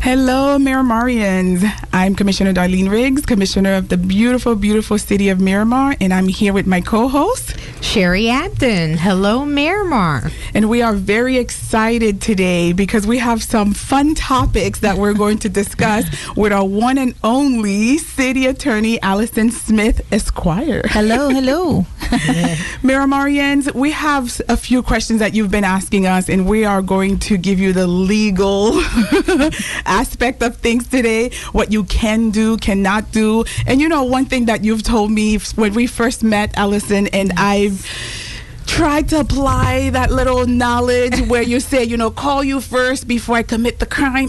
Hello, Miramarians. I'm Commissioner Darline Riggs, Commissioner of the beautiful, beautiful city of Miramar, and I'm here with my co-host, Sherry Abdin. Hello, Miramar. And we are very excited today because we have some fun topics that we're going to discuss with our one and only City Attorney, Alison Smith, Esquire. Hello, hello. Miramarians, we have a few questions that you've been asking us, and we are going to give you the legal aspect of things today, what you can do, cannot do. And you know, one thing that you've told me when we first met, Alison, and I've tried to apply that little knowledge where you say, you know, call you first before I commit the crime.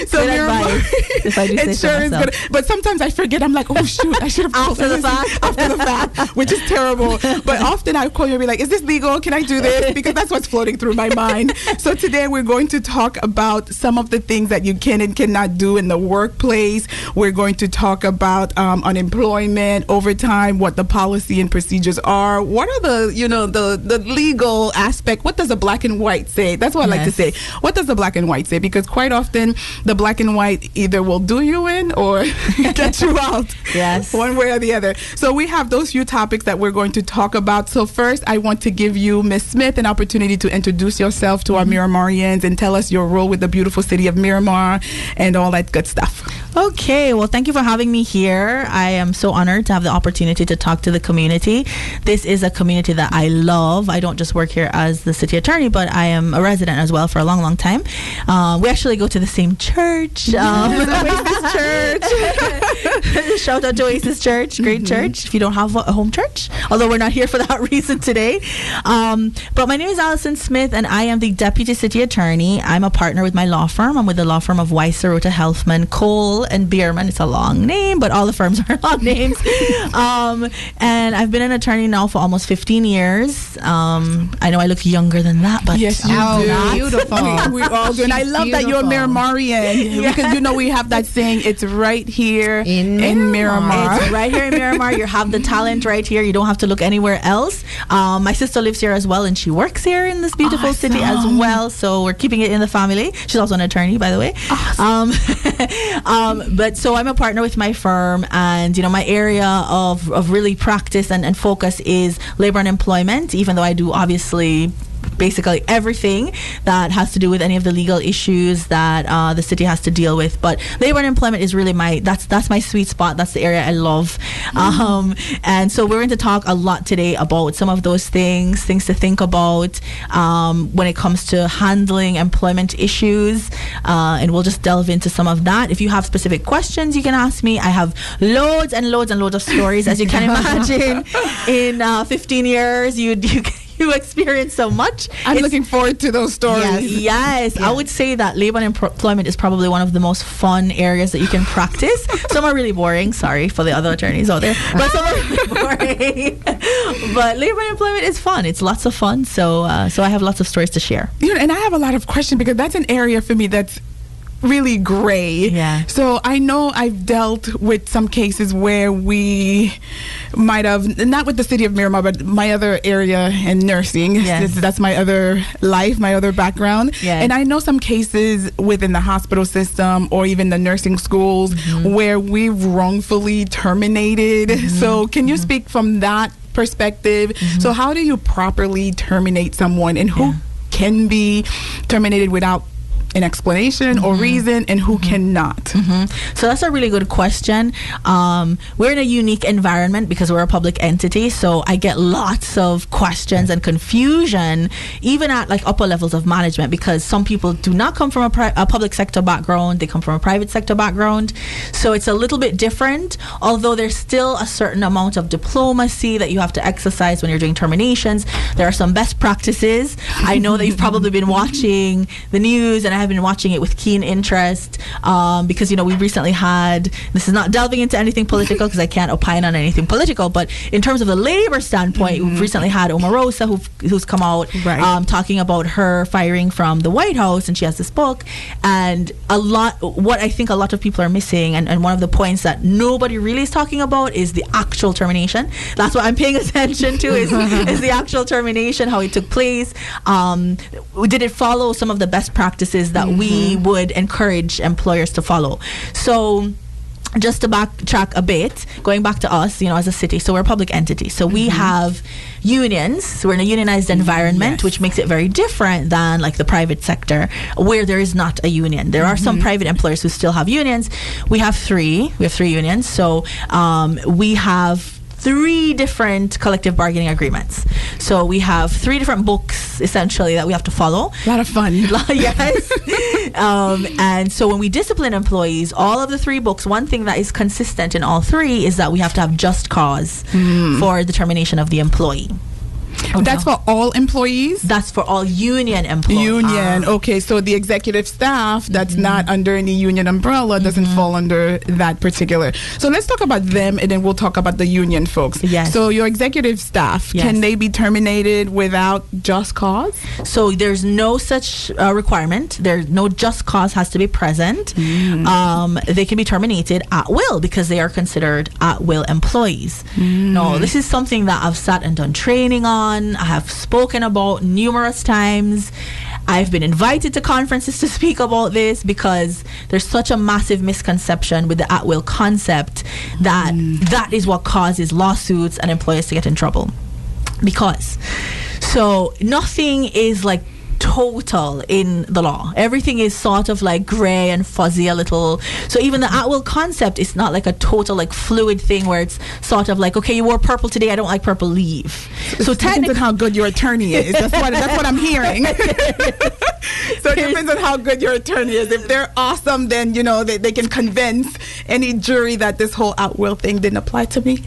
So good advice, if I do say so is good. But sometimes I forget. I'm like, oh shoot, I should have called after the fact, which is terrible. But often I call you and be like, is this legal? Can I do this? Because that's what's floating through my mind. So today we're going to talk about some of the things that you can and cannot do in the workplace. We're going to talk about unemployment, overtime, what the policy and procedures are. What are the legal aspect? What does the black and white say? That's what I like to say. What does the black and white say? Because quite often the black and white either will do you in or get you out. Yes. One way or the other. So we have those few topics that we're going to talk about. So first, I want to give you, Ms. Smith, an opportunity to introduce yourself to our Miramarians and tell us your role with the beautiful city of Miramar and all that good stuff. Okay, well, thank you for having me here. I am so honored to have the opportunity to talk to the community. This is a community that I love. I don't just work here as the city attorney, but I am a resident as well for a long, long time. We actually go to the same church, Oasis Church. Shout out to Oasis Church, great church. If you don't have a home church, although we're not here for that reason today. But my name is Alison Smith, and I am the Deputy City Attorney. I'm a partner with my law firm. I'm with the law firm of Weiss, Rota, Helfman, Cole, and Bierman. It's a long name, but all the firms are long names. And I've been an attorney now for almost 15 years. I know I look younger than that, but yes, you do. Beautiful. We all do. And I love that you're a Miramarian because you know we have that saying, it's right here in Miramar. It's right here in Miramar. You have the talent right here. You don't have to look anywhere else. My sister lives here as well, and she works here in this beautiful city as well. So we're keeping it in the family. She's also an attorney, by the way. But so I'm a partner with my firm, and you know, my area of really practice and focus is labor and employment, even though I do obviously basically everything that has to do with any of the legal issues that the city has to deal with. But labor and employment is really that's my sweet spot. That's the area I love. And so we're going to talk a lot today about some of those things to think about when it comes to handling employment issues. And we'll just delve into some of that. If you have specific questions, you can ask me. I have loads and loads and loads of stories, as you can imagine. In 15 years, you experience so much. I'm looking forward to those stories. Yes. I would say that labor and employment is probably one of the most fun areas that you can practice. Some are really boring. Sorry for the other attorneys out there, but some are really boring. But labor and employment is fun. It's lots of fun. So I have lots of stories to share. You know, and I have a lot of questions because that's an area for me that's really gray. Yeah. So I know I've dealt with some cases where we might have, not with the city of Miramar, but my other area in nursing. Yes. That's my other life, my other background. Yes. And I know some cases within the hospital system or even the nursing schools where we've wrongfully terminated. So can you speak from that perspective? So how do you properly terminate someone, and who can be terminated without an explanation or reason, and who cannot? So that's a really good question. We're in a unique environment because we're a public entity, so I get lots of questions and confusion even at like upper levels of management, because some people do not come from a public sector background, they come from a private sector background. So it's a little bit different, although there's still a certain amount of diplomacy that you have to exercise when you're doing terminations. There are some best practices. I know that you've probably been watching the news, and I have been watching it with keen interest because, you know, we recently had, this is not delving into anything political because I can't opine on anything political, but in terms of the labor standpoint, we've recently had Omarosa who's come out talking about her firing from the White House, and she has this book, and what I think a lot of people are missing, and one of the points that nobody really is talking about is the actual termination. That's what I'm paying attention to is the actual termination, how it took place. Did it follow some of the best practices that we would encourage employers to follow. So just to backtrack a bit, going back to us, as a city, so we're a public entity. So we have unions. So we're in a unionized environment, which makes it very different than like the private sector where there is not a union. There are some private employers who still have unions. We have three. We have 3 unions. So we have 3 different collective bargaining agreements. So we have 3 different books, essentially, that we have to follow. A lot of fun. Yes. And so when we discipline employees, all of the 3 books, one thing that is consistent in all 3 is that we have to have just cause for the termination of the employee. That's for all employees? That's for all union employees. Union. Okay, so the executive staff that's not under any union umbrella doesn't fall under that particular. So let's talk about them, and then we'll talk about the union folks. Yes. So your executive staff, can they be terminated without just cause? So there's no such requirement. There's no just cause has to be present. They can be terminated at will because they are considered at will employees. No, this is something that I've sat and done training on. I have spoken about numerous times. I've been invited to conferences to speak about this because there's such a massive misconception with the at-will concept that that is what causes lawsuits and employers to get in trouble. Because so nothing is like total in the law. Everything is sort of like gray and fuzzy a little. So even the at will concept is not like a total like fluid thing where it's sort of like, okay, you wore purple today, I don't like purple, leave. So it depends on how good your attorney is. That's what I'm hearing. So it depends on how good your attorney is. If they're awesome, then they can convince any jury that this whole at will thing didn't apply to me.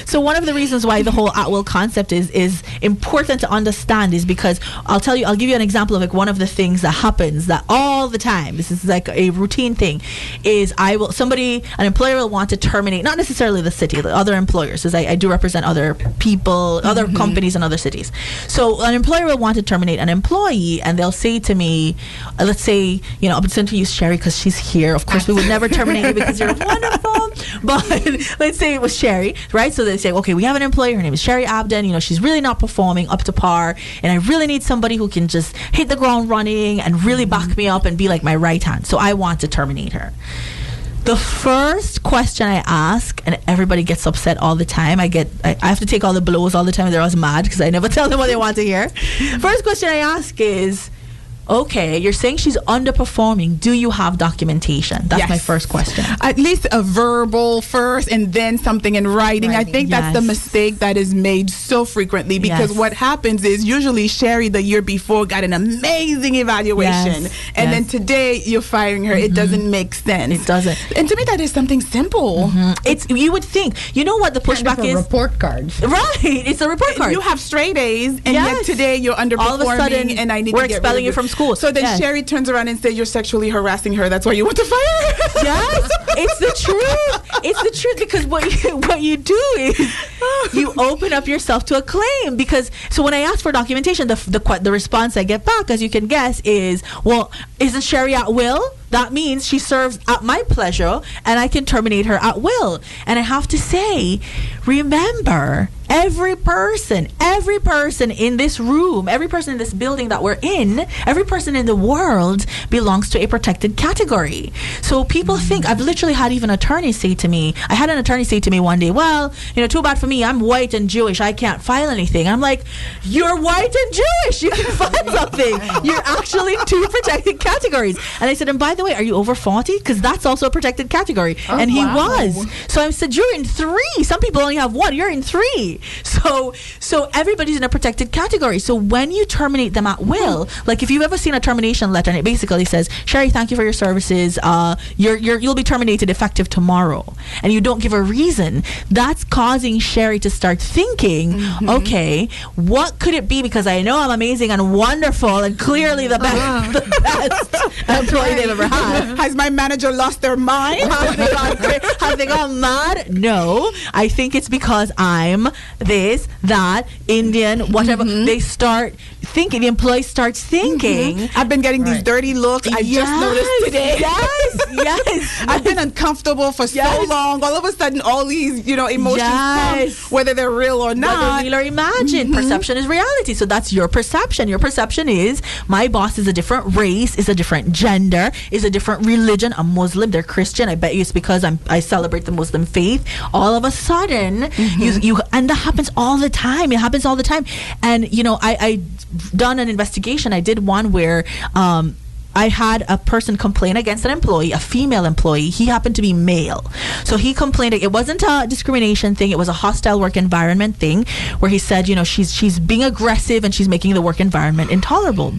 So one of the reasons why the whole at will concept is important to understand is because I'll give you an example of like one of the things that happens that all the time, this is like a routine thing, is an employer will want to terminate, not necessarily the city, the other employers, as I do represent other people, other companies in other cities. So an employer will want to terminate an employee and they'll say to me, let's say, I'm going to use Sherry because she's here. Of course, we would never terminate you because you're wonderful. But let's say it was Sherry, right? So they say, okay, we have an employee, her name is Sherry Abdin, she's really not performing up to par, and I really need somebody who can just hit the ground running and really back me up and be like my right hand. So I want to terminate her. The first question I ask, and everybody gets upset all the time, I have to take all the blows all the time, they're always mad because I never tell them what they want to hear. First question I ask is, okay, you're saying she's underperforming. Do you have documentation? That's my first question. At least a verbal first and then something in writing. I think that's the mistake that is made so frequently because what happens is usually Sherry the year before got an amazing evaluation and then today you're firing her. It doesn't make sense. It doesn't. And to me that is something simple. You would think. You know what the pushback is? Report cards. Right. It's a report card. You have straight A's and yet today you're underperforming all of a sudden, and I need we're to get expelling you from school. So then Sherry turns around and says you're sexually harassing her. That's why you want to fire her. Yes, it's the truth. It's the truth because what you do is you open up yourself to a claim. Because so when I ask for documentation, the response I get back, as you can guess, is, well, isn't Sherry at will? That means she serves at my pleasure and I can terminate her at will. And I have to say, remember, every person in this room, every person in this building that we're in, every person in the world belongs to a protected category. So people think, I've literally had even attorneys say to me, I had an attorney say to me one day, well, too bad for me, I'm white and Jewish, I can't file anything. I'm like, you're white and Jewish, you can file something. You're actually 2 protected categories. And I said, and by the way, are you over 40? Because that's also a protected category. And he was. So I said, you're in 3. Some people only have 1. You're in 3. So everybody's in a protected category. So when you terminate them at will, like if you've ever seen a termination letter and it basically says, Sherry, thank you for your services. You'll be terminated effective tomorrow. And you don't give a reason. That's causing Sherry to start thinking, okay, what could it be? Because I know I'm amazing and wonderful and clearly the best employee they've ever had. Has my manager lost their mind? Have they gone mad? No. I think it's because I'm this, that, Indian, whatever. They start thinking. The employee starts thinking. I've been getting these dirty looks. I just noticed today. Yes. I've been uncomfortable for so long. All of a sudden, all these, emotions come, whether they're real or not. Whether real or imagined. Perception is reality. So that's your perception. Your perception is my boss is a different race, is a different gender, is a different religion. I'm Muslim, they're Christian. I bet you it's because I celebrate the Muslim faith. All of a sudden, you and that happens all the time. It happens all the time. And I done an investigation. I did one where I had a person complain against an employee, a female employee. He happened to be male. So he complained. It wasn't a discrimination thing. It was a hostile work environment thing where he said, she's being aggressive and she's making the work environment intolerable.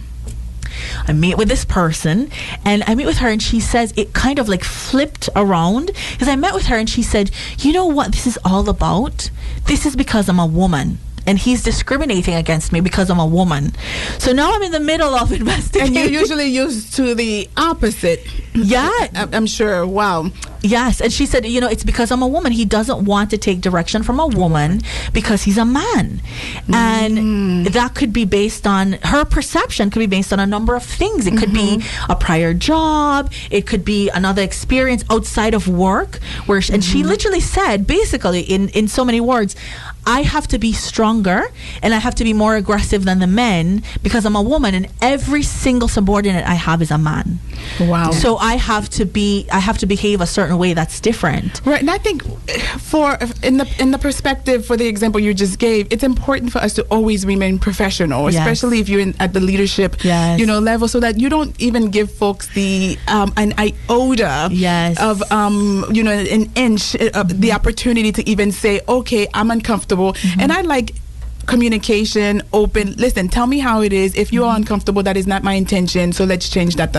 I meet with this person and I meet with her and she says it kind of like flipped around because I met with her and she said, you know what this is all about? This is because I'm a woman. And he's discriminating against me because I'm a woman. So now I'm in the middle of investigating. And you're usually used to the opposite. Yeah. I'm sure. Wow. Yes. And she said, it's because I'm a woman. He doesn't want to take direction from a woman because he's a man. And that could be based on, her perception could be based on a number of things. It could be a prior job. It could be another experience outside of work. And she literally said, basically, in so many words, I have to be stronger and I have to be more aggressive than the men because I'm a woman and every single subordinate I have is a man. Wow. So I have to behave a certain way that's different. Right. And I think in the perspective for the example you just gave, it's important for us to always remain professional, especially if you're at the leadership level, so that you don't even give folks the an iota of an inch of the opportunity to even say, okay, I'm uncomfortable. And I like communication, open, listen, tell me how it is. If you are uncomfortable, that is not my intention, so let's change that.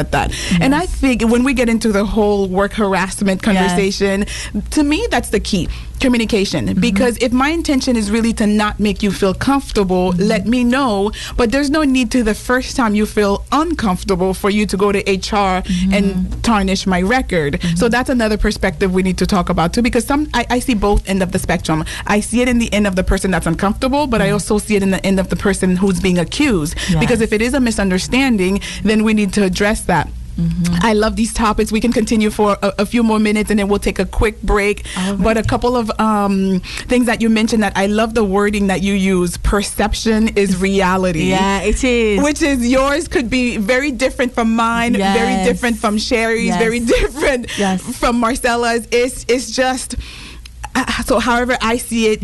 And I think when we get into the whole work harassment conversation, to me that's the key. Communication, because if my intention is really to not make you feel comfortable, let me know, but there's no need to the first time you feel uncomfortable for you to go to HR and tarnish my record. So that's another perspective we need to talk about too, because I see both end of the spectrum. I see it in the end of the person that's uncomfortable, but I also see it in the end of the person who's being accused, because if it is a misunderstanding, then we need to address that. I love these topics. We can continue for a few more minutes and then we'll take a quick break. But a couple of things that you mentioned that I love the wording that you use. Perception is reality. Yeah, it is. Which is yours could be very different from mine, very different from Sherry's, very different from Marcella's. It's just... so however I see it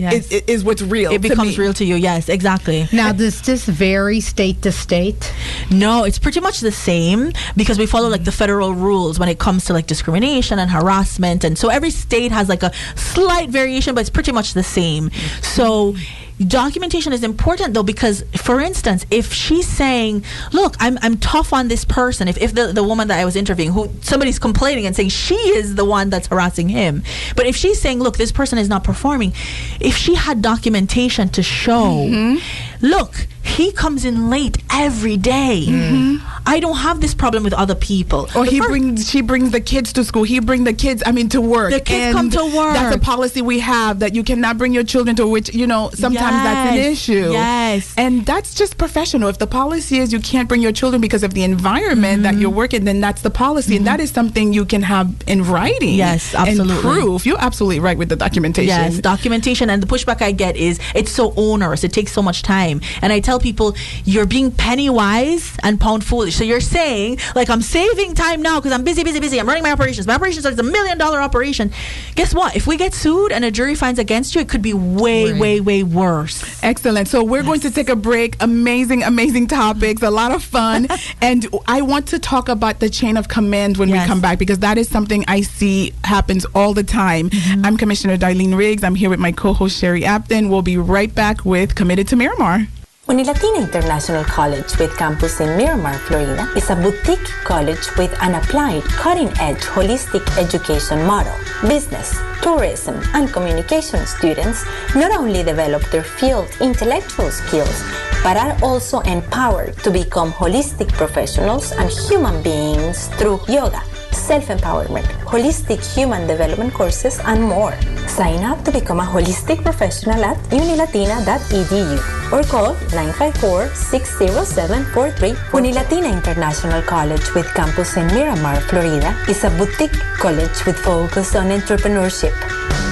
is what's real. It becomes real to you. Yes, exactly. Now, does this vary state to state? No, it's pretty much the same because we follow like the federal rules when it comes to like discrimination and harassment. And so every state has like a slight variation, but it's pretty much the same. So documentation is important though, because for instance, if she's saying, look, I'm tough on this person, if the woman that I was interviewing, who somebody's complaining and saying she is the one that's harassing him, but if she's saying, look, this person is not performing, if she had documentation to show, look, he comes in late every day. I don't have this problem with other people. Or she brings the kids to school. He brings the kids, to work. The kids come to work. That's a policy we have, that you cannot bring your children to, which, sometimes that's an issue. Yes. And that's just professional. If the policy is you can't bring your children because of the environment that you're working, then that's the policy. And that is something you can have in writing. Yes, absolutely. And proof. You're absolutely right with the documentation. Yes, documentation. And the pushback I get is it's so onerous. It takes so much time. And I tell people, you're being penny wise and pound foolish. So you're saying, like, I'm saving time now because I'm busy. I'm running my operations. My operations are a $1 million operation. Guess what? If we get sued and a jury finds against you, it could be way worse. Excellent. So we're going to take a break. Amazing topics. A lot of fun. And I want to talk about the chain of command when we come back, because that is something I see happens all the time. I'm Commissioner Darline Riggs. I'm here with my co-host Sherry Abdin. We'll be right back with Committed to Miramar. Unilatina International College with campus in Miramar, Florida is a boutique college with an applied, cutting-edge holistic education model. Business, tourism, and communication students not only develop their field intellectual skills, but are also empowered to become holistic professionals and human beings through yoga, self-empowerment, holistic human development courses, and more. Sign up to become a holistic professional at unilatina.edu or call 954-607-43. Unilatina International College with campus in Miramar, Florida is a boutique college with focus on entrepreneurship.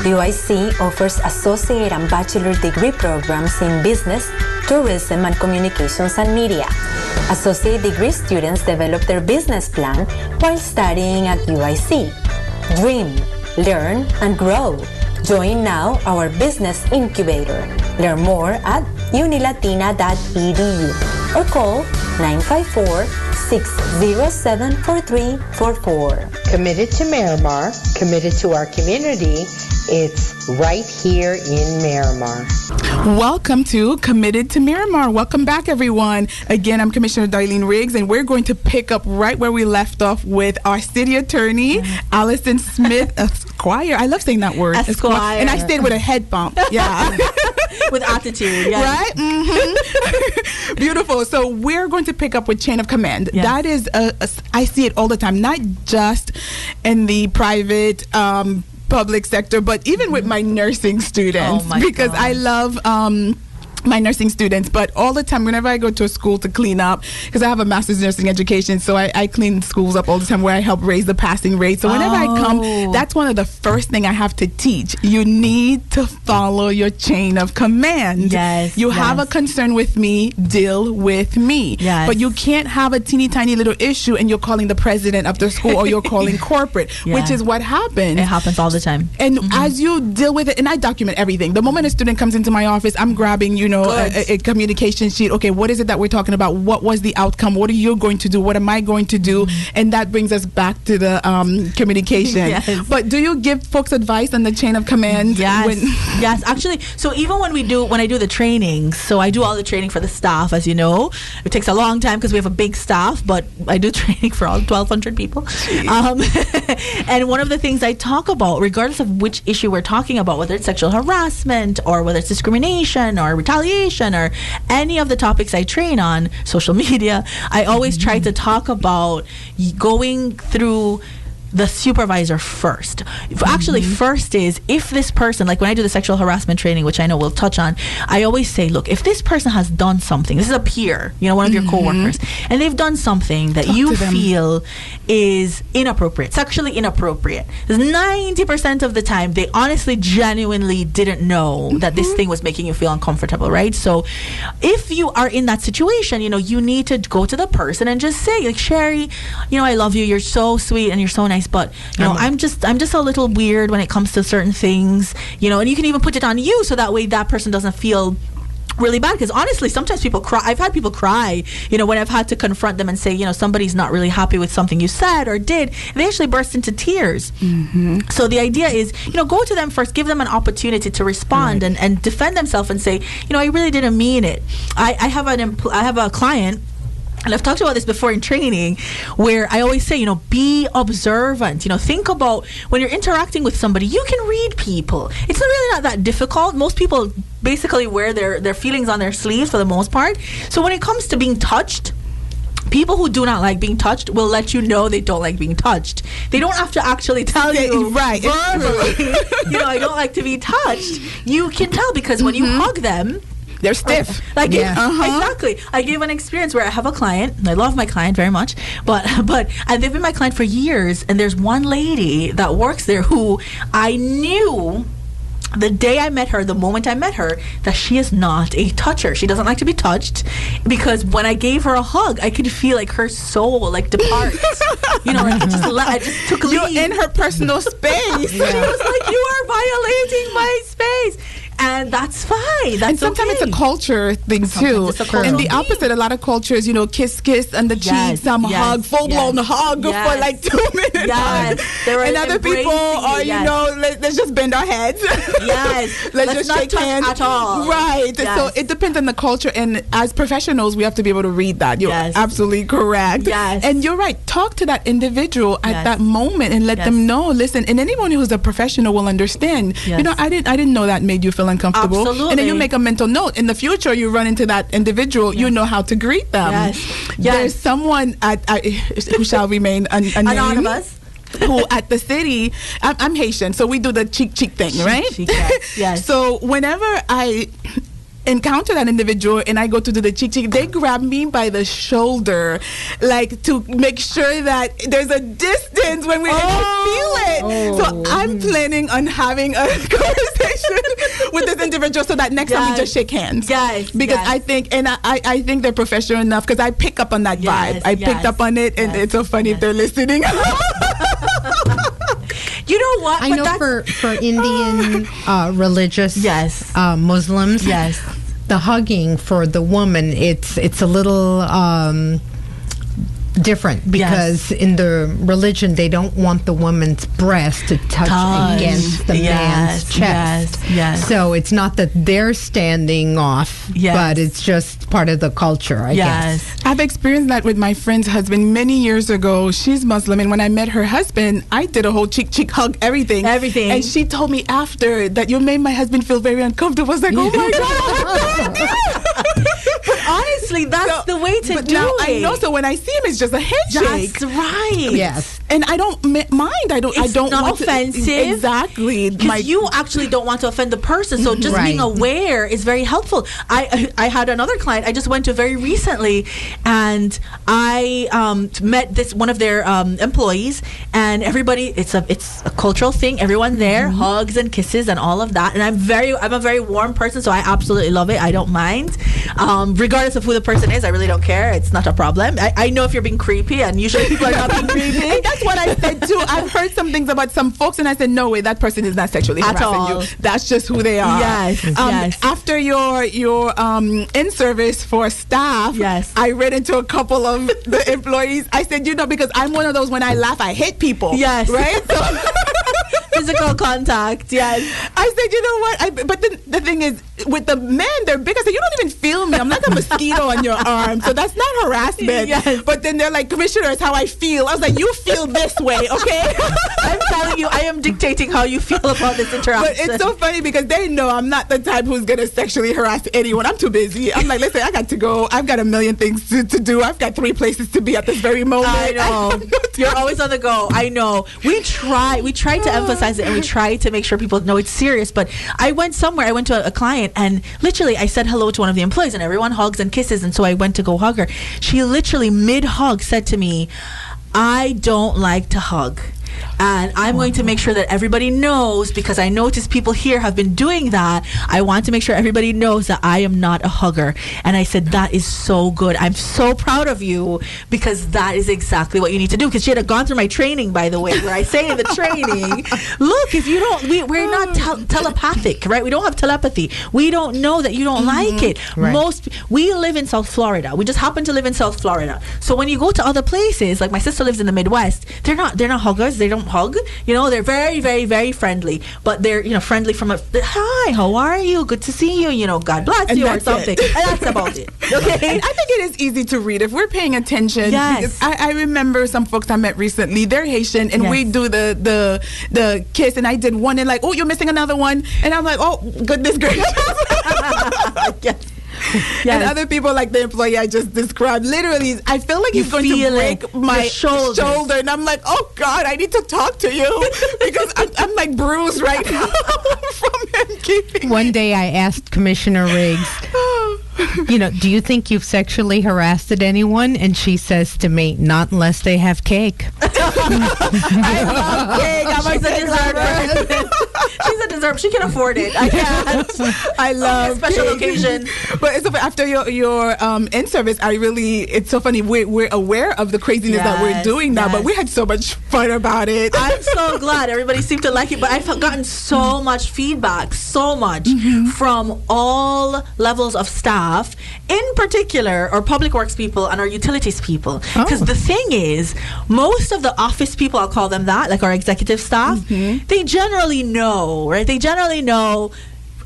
UIC offers associate and bachelor degree programs in business, tourism, and communications and media. Associate degree students develop their business plan while studying at UIC. Dream, learn, and grow. Join now our business incubator. Learn more at unilatina.edu or call 954-607-4344. Committed to Miramar, committed to our community. It's right here in Miramar. Welcome to Committed to Miramar. Welcome back, everyone. Again, I'm Commissioner Darline Riggs, and we're going to pick up right where we left off with our city attorney, Alison Smith, Esquire. I love saying that word. Esquire. And I stayed with a head bump. Yeah. With attitude, yes. Right? Mm-hmm. Beautiful. So we're going to pick up with chain of command. Yes. That is, I see it all the time, not just in the private public sector, but even with my nursing students, because God. I love my nursing students, but all the time whenever I go to a school to clean up, because I have a master's in nursing education, so I clean schools up all the time where I help raise the passing rate. So whenever I come, that's one of the first thing I have to teach. You need to follow your chain of command. Yes. You have a concern with me, deal with me. Yes. But you can't have a teeny tiny little issue and you're calling the president of the school or you're calling corporate, which is what happens. It happens all the time. And as you deal with it, and I document everything. The moment a student comes into my office, I'm grabbing, a communication sheet. Okay, what is it that we're talking about? What was the outcome? What are you going to do? What am I going to do? And that brings us back to the communication. Yes. But do you give folks advice on the chain of command? Yes. Yes, actually. So even when I do the trainings, so I do all the training for the staff, as you know. It takes a long time because we have a big staff, but I do training for all 1,200 people. And one of the things I talk about, regardless of which issue we're talking about, whether it's sexual harassment or whether it's discrimination or retaliation or any of the topics I train on, social media, I always try to talk about going through the supervisor first. Actually, first is if this person, like when I do the sexual harassment training, which I know we'll touch on, I always say, look, if this person has done something, this is a peer, one of your coworkers, and they've done something that you feel is inappropriate, sexually inappropriate. 90% of the time, they honestly, genuinely didn't know that this thing was making you feel uncomfortable, right? So if you are in that situation, you need to go to the person and just say, like, Sherry, I love you. You're so sweet and you're so nice. But I'm just a little weird when it comes to certain things, and you can even put it on you so that way that person doesn't feel really bad, because honestly sometimes people cry. I've had people cry when I've had to confront them and say somebody's not really happy with something you said or did, and they actually burst into tears. So the idea is go to them first, give them an opportunity to respond and defend themselves and say I really didn't mean it. I have a client, and I've talked about this before in training, where I always say, be observant. Think about when you're interacting with somebody, you can read people. It's really not that difficult. Most people basically wear their feelings on their sleeves for the most part. So when it comes to being touched, people who do not like being touched will let you know they don't like being touched. They don't have to actually tell you verbally, I don't like to be touched. You can tell because when you hug them, they're stiff. Exactly. I gave an experience where I have a client, and I love my client very much, but and they've been my client for years, and there's one lady that works there who I knew the day I met her, the moment I met her, that she is not a toucher. She doesn't like to be touched, because when I gave her a hug, I could feel like her soul depart. I just took leave. You're in her personal space. She was like, you are violating my space. And that's fine. And sometimes it's a culture thing too. And the opposite, a lot of cultures, kiss on the cheeks, hug, full-blown hug for like 2 minutes. Yes. And other people are, let's just bend our heads. Yes. let's just not shake touch hands. at all. Right. Yes. So it depends on the culture. And as professionals, we have to be able to read that. You're absolutely correct. Yes. And you're right. Talk to that individual at that moment and let them know, listen, and anyone who's a professional will understand. I didn't know that made you feel uncomfortable. Absolutely. And then you make a mental note. In the future, you run into that individual, you know how to greet them. Yes. There's someone who shall remain anonymous. who at the city, I'm Haitian, so we do the cheek thing, right? Cheek, yes. So whenever I encounter that individual and I go to do the cheek, they grab me by the shoulder, like to make sure that there's a distance when we feel it. So I'm planning on having a conversation with this individual so that next time we just shake hands. Yes. Because I think, and I think they're professional enough because I pick up on that vibe. I picked up on it, and it's so funny if they're listening. You know what? I know for Indian religious Muslims, the hugging for the woman, it's a little different because in the religion they don't want the woman's breast to touch against the man's chest. So it's not that they're standing off, but it's just part of the culture, I guess. I've experienced that with my friend's husband many years ago. She's Muslim, and when I met her husband, I did a whole cheek hug, everything. And she told me after that you made my husband feel very uncomfortable. I was like, oh my God. But honestly, that's the way to do it. I know. So when I see him, it's just a handshake. That's right. Yes. And I don't mind. It's don't not want offensive. Exactly. Because you actually don't want to offend the person. So just being aware is very helpful. I had another client I just went to very recently, and I met one of their employees, and everybody, it's a cultural thing. Everyone there hugs and kisses and all of that. And I'm a very warm person, so I absolutely love it. I don't mind. Regardless of who the person is, I really don't care. It's not a problem. I know if you're being creepy, and usually people are not being creepy. And that's what I said too. I've heard some things about some folks, and I said, no way, that person is not sexually harassing you. That's just who they are. Yes. After your in-service for staff, I ran into a couple of the employees. I said, because I'm one of those, when I laugh, I hit people. Yes. Right? So physical contact. Yes. I said, you know what? But the thing is, with the men, they're big. I said, you don't even feel me. I'm like a mosquito on your arm. So that's not harassment. Yes. But then they're like, Commissioner, it's how I feel. I was like, you feel this way, okay? I'm telling you, I am dictating how you feel about this interaction. But it's so funny because they know I'm not the type who's going to sexually harass anyone. I'm too busy. I'm like, listen, I got to go. I've got a million things to do. I've got 3 places to be at this very moment. I know. You're always on the go. I know. We try to emphasize it, and we try to make sure people know it's serious. But I went somewhere. I went to a client, and literally I said hello to one of the employees, and everyone hugs and kisses. And so I went to go hug her. She literally mid-hug said to me, I don't like to hug. And I'm going to make sure that everybody knows, because I notice people here have been doing that. I want to make sure everybody knows that I am not a hugger. And I said, that is so good. I'm so proud of you, because that is exactly what you need to do. Because she had gone through my training, by the way, where I say in the training, look, if you don't, we're not telepathic, right? We don't have telepathy. We don't know that you don't like it. Right. We live in South Florida. We just happen to live in South Florida. So when you go to other places, like my sister lives in the Midwest, they're not huggers. They don't hug. They're very, very, very friendly. But they're, friendly from a, hi, how are you? Good to see you. God bless and you, or something. And that's about it. Okay. And I think it is easy to read if we're paying attention. Yes. I remember some folks I met recently. They're Haitian, and we do the kiss, and I did one, and like, oh, you're missing another one, and I'm like, oh, goodness gracious. Yes. And other people, like the employee I just described, literally, I feel like he's going to break my shoulder. And I'm like, oh, God, I need to talk to you because I'm like bruised right now from him keeping One day I asked Commissioner Riggs, do you think you've sexually harassed anyone? And she says to me, not unless they have cake. I love cake. I'm a dessert. She's a dessert. She can afford it. I can't. I love special occasion. But it's so, after your in-service, it's so funny. We're aware of the craziness that we're doing now, but we had so much fun about it. I'm so glad everybody seemed to like it. But I've gotten so much feedback, from all levels of staff, in particular, our public works people and our utilities people. Because the thing is, most of the office people, I'll call them that, like our executive staff, they generally know, right? They generally know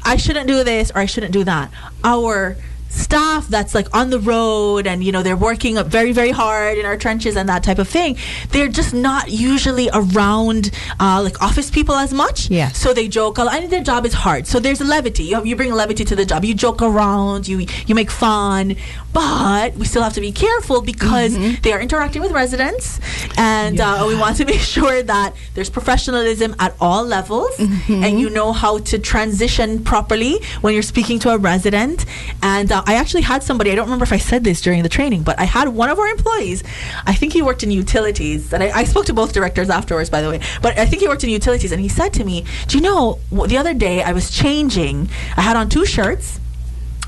I shouldn't do this or I shouldn't do that. Our staff that's like on the road and they're working very, very hard in our trenches and that type of thing, they're just not usually around like office people as much. Yeah. So they joke a lot, and their job is hard. So there's levity. You bring levity to the job. You joke around. You make fun, but we still have to be careful because they are interacting with residents, and we want to make sure that there's professionalism at all levels, and you know how to transition properly when you're speaking to a resident. And I actually had somebody, I don't remember if I said this during the training, but I had one of our employees, I think he worked in utilities, and I spoke to both directors afterwards, by the way, but I think he worked in utilities, and he said to me, do you know, the other day I was changing, I had on 2 shirts,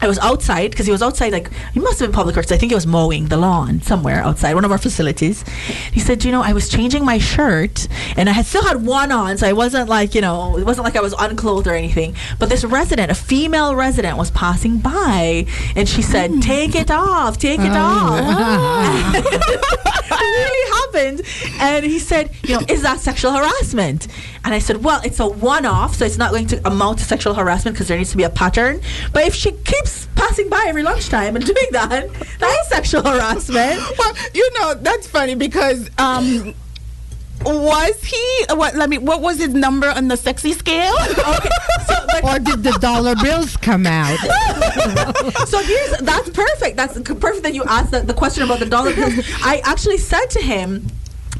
I was outside, because he was outside, like, he must have been public works. I think he was mowing the lawn somewhere outside, one of our facilities. He said, I was changing my shirt, and I still had one on, so I wasn't like, it wasn't like I was unclothed or anything. But this resident, a female resident, was passing by, and she said, take it off, take it off. It really happened. And he said, is that sexual harassment? And I said, well, it's a one-off, so it's not going to amount to sexual harassment because there needs to be a pattern. But if she keeps passing by every lunchtime and doing that is sexual harassment. Well, that's funny because was he what was his number on the sexy scale? Okay. Or did the dollar bills come out? So that's perfect. That's perfect that you asked the question about the dollar bills. I actually said to him,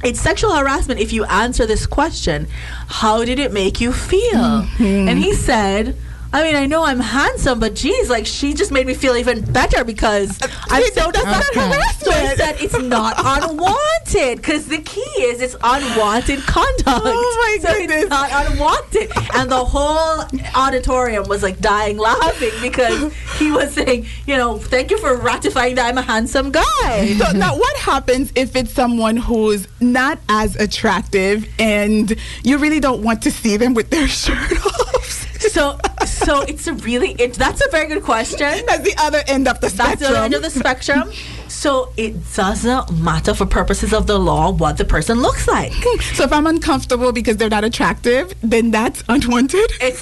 it's sexual harassment if you answer this question. How did it make you feel? And he said, I know I'm handsome, but geez, like, she just made me feel even better because I'm so harassment. So I said it's not unwanted, because the key is it's unwanted conduct. Oh my goodness. It's not unwanted. And the whole auditorium was like dying laughing because he was saying, thank you for ratifying that I'm a handsome guy. So now what happens if it's someone who's not as attractive and you really don't want to see them with their shirt off? So that's a very good question. That's the other end of the spectrum. That's the other end of the spectrum. So it doesn't matter for purposes of the law what the person looks like. So if I'm uncomfortable because they're not attractive, then that's unwanted? It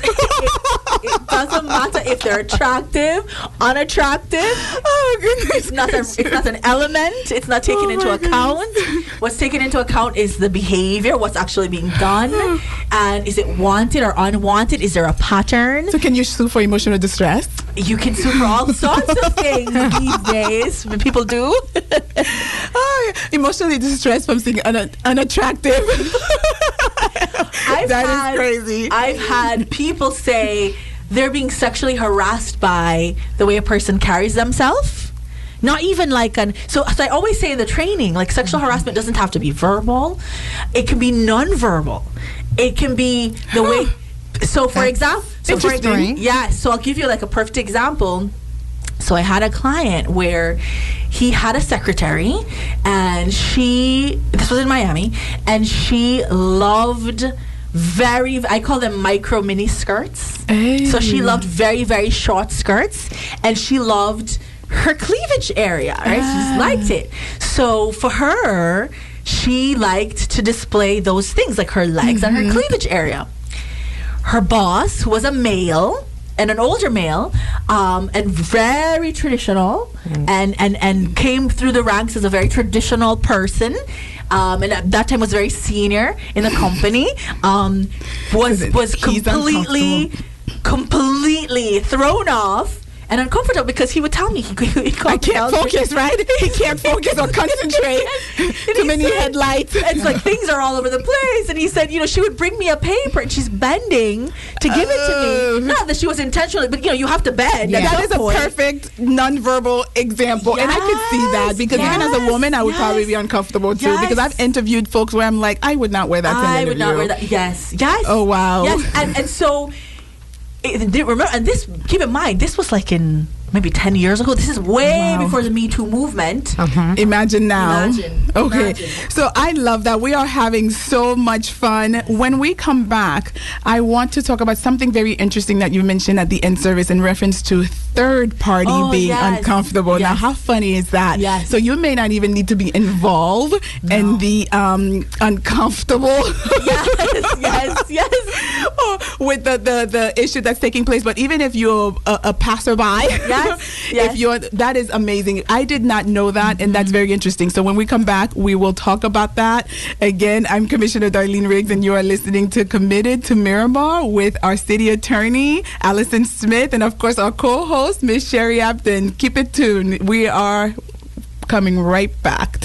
doesn't matter if they're attractive, unattractive. Oh, goodness. It's not an element. It's not taken into account. What's taken into account is the behavior, what's actually being done. And is it wanted or unwanted? Is there a pattern? So can you sue for emotional distress? You can sue for all sorts of things these days. People do. Emotionally distressed from seeing unattractive. That is crazy. I've had people say they're being sexually harassed by the way a person carries themselves. Not even like so I always say in the training, like, sexual harassment doesn't have to be verbal. It can be non-verbal. It can be the way. So for example, so I'll give you like a perfect example. So I had a client where he had a secretary, and this was in Miami, and she loved I call them micro mini skirts. Hey. So she loved very, very short skirts, and she loved her cleavage area, right? She just liked it. So for her, she liked to display those things, like her legs and her cleavage area. Her boss, who was a male, and an older male, and very traditional, and came through the ranks as a very traditional person, and at that time was very senior in the company, was completely thrown off and uncomfortable because he would tell me I can't focus, right? He can't focus or concentrate. Too many headlights. It's like things are all over the place. And he said, she would bring me a paper and she's bending to give it to me. Not that she was intentionally, but you have to bend. Yeah. That is a perfect nonverbal example. Yes, and I could see that because even as a woman, I would probably be uncomfortable too, because I've interviewed folks where I'm like, I would not wear that to an interview. I would not wear that. Yes. Oh, wow. Yes. And so... remember, and this, keep in mind, this was like in maybe 10 years ago. This is way before the Me Too movement. Imagine now. Imagine. So I love that. We are having so much fun. When we come back, I want to talk about something very interesting that you mentioned at the end service in reference to third party being uncomfortable. Yes. Now, how funny is that? Yes. So you may not even need to be involved in the uncomfortable. yes. With the issue that's taking place. But even if you're a passerby, if you're, that is amazing. I did not know that, and that's very interesting. So when we come back, we will talk about that. Again, I'm Commissioner Darline Riggs, and you are listening to Committed to Miramar with our City Attorney, Alison Smith, and of course our co-host, Miss Sherry Abdin. Keep it tuned. We are coming right back.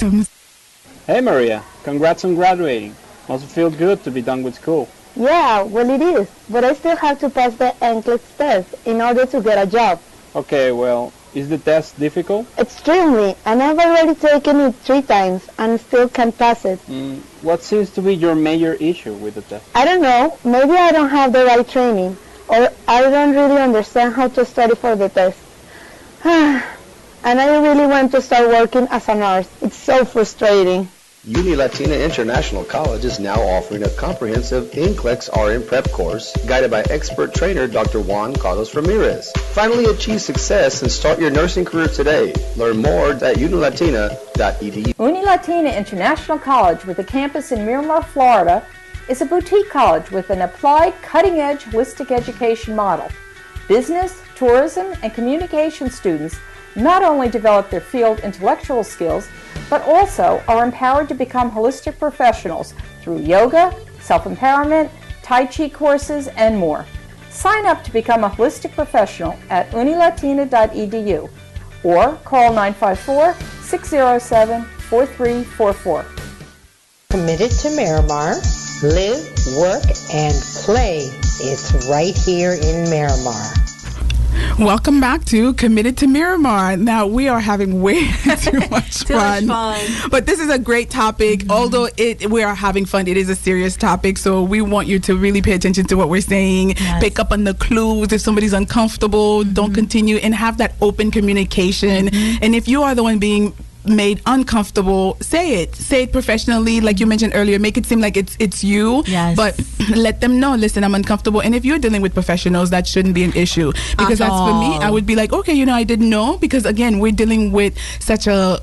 Hey Maria, congrats on graduating. Must feel good to be done with school. Yeah, well it is, but I still have to pass the NCLEX test in order to get a job. Okay, well, is the test difficult? Extremely, and I've already taken it 3 times and still can't pass it. What seems to be your major issue with the test? I don't know, maybe I don't have the right training, or I don't really understand how to study for the test. And I really want to start working as a nurse. It's so frustrating. Uni Latina International College is now offering a comprehensive NCLEX RN prep course guided by expert trainer Dr. Juan Carlos Ramirez. Finally achieve success and start your nursing career today. Learn more at unilatina.edu. Uni Latina International College with a campus in Miramar, Florida is a boutique college with an applied cutting-edge holistic education model. Business, tourism, and communication students not only develop their field intellectual skills, but also are empowered to become holistic professionals through yoga, self-empowerment, Tai Chi courses, and more. Sign up to become a holistic professional at unilatina.edu or call 954-607-4344. Committed to Miramar, live, work, and play. It's right here in Miramar. Welcome back to Committed to Miramar. Now, we are having way too much fun. But this is a great topic. Although we are having fun, it is a serious topic. So we want you to really pay attention to what we're saying. Pick up on the clues. If somebody's uncomfortable, don't continue, and have that open communication. And if you are the one being made uncomfortable, say it professionally, like you mentioned earlier. Make it seem like it's you, but let them know, listen, I'm uncomfortable. And if you're dealing with professionals, that shouldn't be an issue, because that's for me. I would be like, okay, I didn't know, because again, we're dealing with such a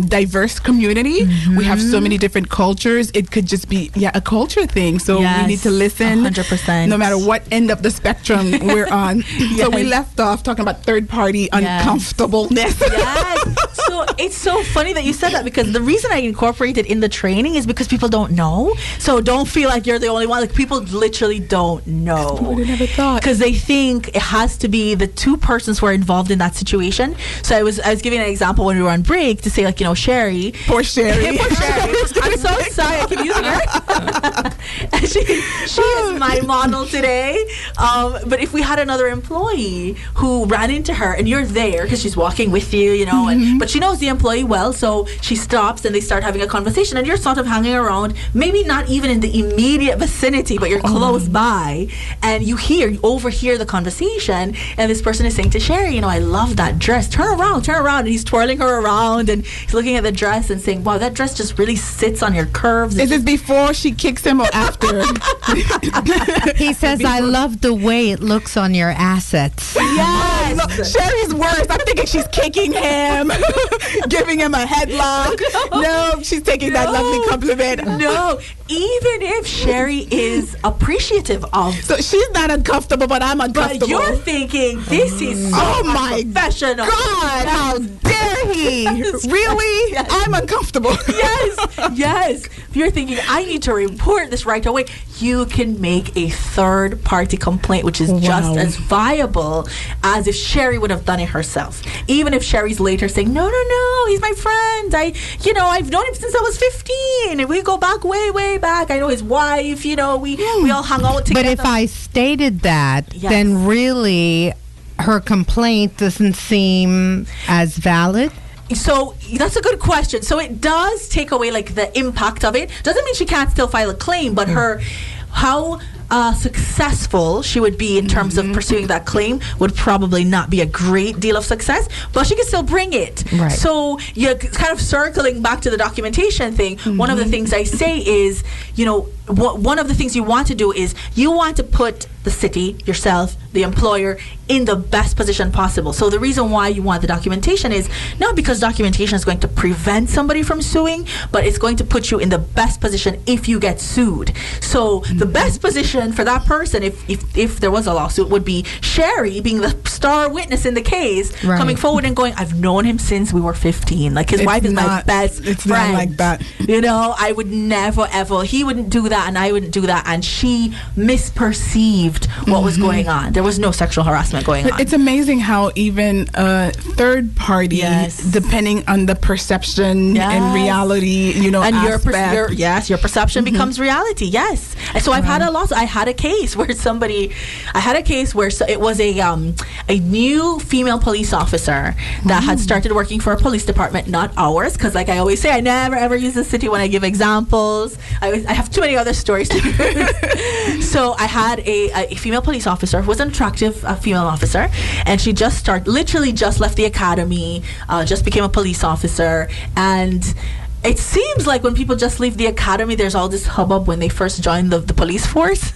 diverse community. We have so many different cultures. It could just be a culture thing. So we need to listen 100%, no matter what end of the spectrum we're on. So we left off talking about third party uncomfortableness. So it's so funny that you said that, because the reason I incorporated in the training is because people don't know. So don't feel like you're the only one. Like, people literally don't know. I would have never thought, because they think it has to be the two persons who are involved in that situation. So I was giving an example when we were on break to say, like, Sherry. Poor Sherry. Poor Sherry. I'm so sorry I keep using her. she is my model today. But if we had another employee who ran into her, and you're there because she's walking with you, but she knows the employee well, so she stops and they start having a conversation, and you're sort of hanging around, maybe not even in the immediate vicinity, but you're close by, and you overhear the conversation, and this person is saying to Sherry, I love that dress, turn around, and he's twirling her around, and he's looking at the dress and saying, wow, that dress just really sits on your curves. Is it before she kicks him or after? He says, I love the way it looks on your assets. Yes. Look, Sherry's worse. I'm thinking she's kicking him, giving him a headlock. No, she's taking that lovely compliment. No, even if Sherry is appreciative of, so she's not uncomfortable, but I'm uncomfortable. But you're thinking, this is so my professional. God, how dare he? Yes. Really? Yes. I'm uncomfortable. Yes. You're thinking, I need to report this right away. You can make a third-party complaint, which is just as viable as if Sherry would have done it herself. Even if Sherry's later saying, no, he's my friend. I've known him since I was 15. And we go back way back. I know his wife. We all hung out together. But if I stated that, then really her complaint doesn't seem as valid. So that's a good question. So it does take away the impact of it. Doesn't mean she can't still file a claim, but how successful she would be in terms of pursuing that claim would probably not be a great deal of success, but she can still bring it. Right. So you're kind of circling back to the documentation thing. One of the things I say is, one of the things you want to do is you want to put the city, yourself, the employer, in the best position possible. So the reason why you want the documentation is not because documentation is going to prevent somebody from suing, but it's going to put you in the best position if you get sued. So the best position for that person, if there was a lawsuit, would be Sherry being the star witness in the case, coming forward and going, I've known him since we were 15. Like, his wife is my best friend. Not like that. You know, I would never, ever, he wouldn't do that and I wouldn't do that. And she misperceived what was going on. There was no sexual harassment going on. It's amazing how even a third party, depending on the perception and reality, you know, and your perception becomes reality. Yes. And so I've had a lawsuit. I had a case where it was a new female police officer that had started working for a police department, not ours, because like I always say, I never ever use the city when I give examples. I have too many other stories to do. So I had a female police officer who was an attractive female officer, and she literally just left the academy, just became a police officer. And it seems like when people just leave the academy, there's all this hubbub when they first join the police force.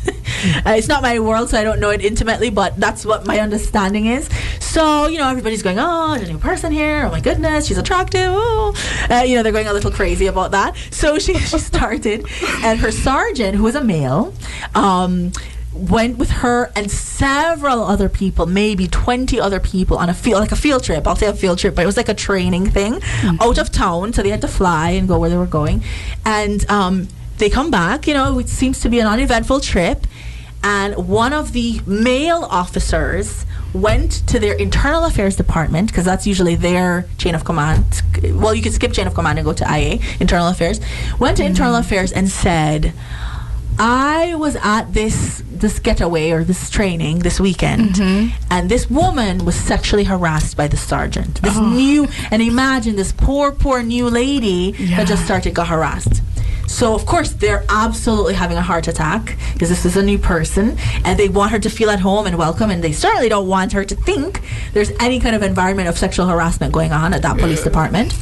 It's not my world, so I don't know it intimately, but that's what my understanding is. So, you know, everybody's going, oh, there's a new person here. Oh, my goodness, she's attractive. Oh. You know, they're going a little crazy about that. So she started, and her sergeant, who was a male, went with her and several other people, maybe 20 other people, on a field trip. I'll say a field trip, but it was like a training thing out of town. So they had to fly and go where they were going. And they come back, you know, it seems to be an uneventful trip. And one of the male officers went to their internal affairs department, because that's usually their chain of command. Well, you can skip chain of command and go to IA, internal affairs. Went to internal affairs and said, I was at this getaway or this training this weekend, and this woman was sexually harassed by the sergeant. This new, and imagine this poor new lady that just got harassed. So of course they're absolutely having a heart attack because this is a new person, and they want her to feel at home and welcome, and they certainly don't want her to think there's any kind of environment of sexual harassment going on at that police department.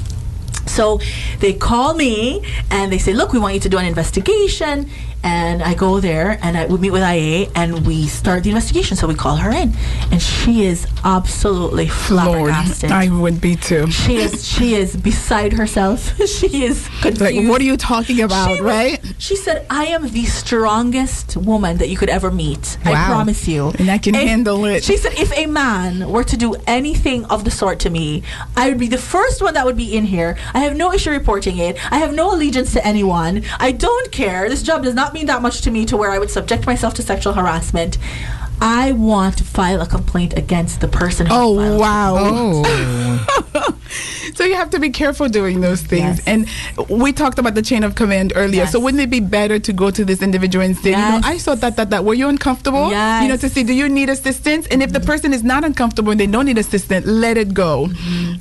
So they call me and they say, look, we want you to do an investigation. And I go there and I would meet with IA and we start the investigation. So we call her in, and she is absolutely flabbergasted. I would be too. She is beside herself. She is confused. Like, what are you talking about, right? She said, I am the strongest woman that you could ever meet. Wow. I promise you. And I can handle it. She said, if a man were to do anything of the sort to me, I would be the first one that would be in here. I have no issue reporting it. I have no allegiance to anyone. I don't care. This job does not mean that much to me to where I would subject myself to sexual harassment. I want to file a complaint against the person who filed. Wow. So you have to be careful doing those things. Yes. And we talked about the chain of command earlier. Yes. So wouldn't it be better to go to this individual and say, you know, I saw that. Were you uncomfortable? Yes. You know, to see, do you need assistance? And if the person is not uncomfortable and they don't need assistance, let it go.